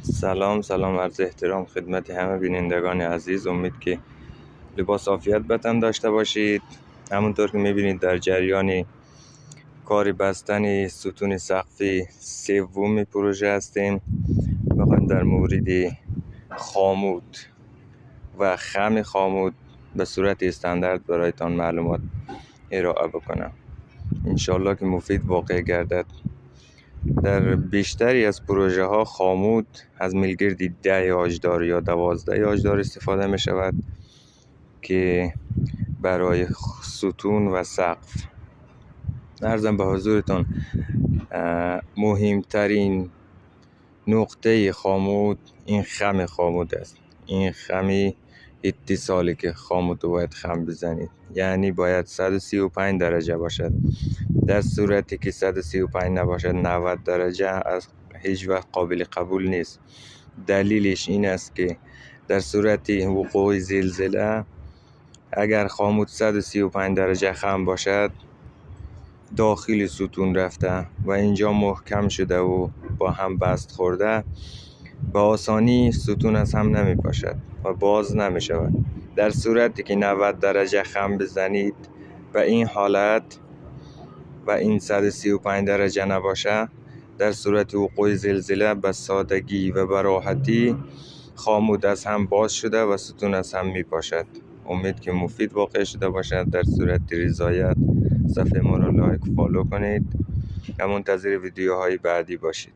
سلام عرض احترام خدمت همه بینندگان عزیز. امید که لباس عافیت به تن داشته باشید. همونطور که میبینید در جریان کار بستن ستون سقفی سوم پروژه هستیم. میخوایم در مورد خامود و خم خامود به صورت استاندارد برایتان معلومات ارائه بکنم. انشالله که مفید واقع گردد. در بیشتری از پروژه ها خامود از میلگرد 10 آجدار یا 12 آجدار استفاده می شود که برای ستون و سقف. عرضم به حضورتان مهمترین نقطه خامود این خم خامود است. این خمی اتصالی که خامود رو باید خم بزنید، یعنی باید 135 درجه باشد. در صورتی که 135 نباشد 90 درجه از هیچ وقت قابل قبول نیست. دلیلش این است که در صورت وقوع زلزله اگر خامود 135 درجه خم باشد داخل ستون رفته و اینجا محکم شده و با هم بست خورده، به آسانی ستون از هم نمی پاشد و باز نمی شود. در صورتی که 90 درجه خم بزنید و این حالت و این 135 درجه نباشه، در صورت وقوع زلزله به سادگی و به راحتی خامود از هم باز شده و ستون از هم می پاشد. امید که مفید واقع شده باشد. در صورت رضایت صفحه ما را لایک فالو کنید و منتظر ویدیوهای بعدی باشید.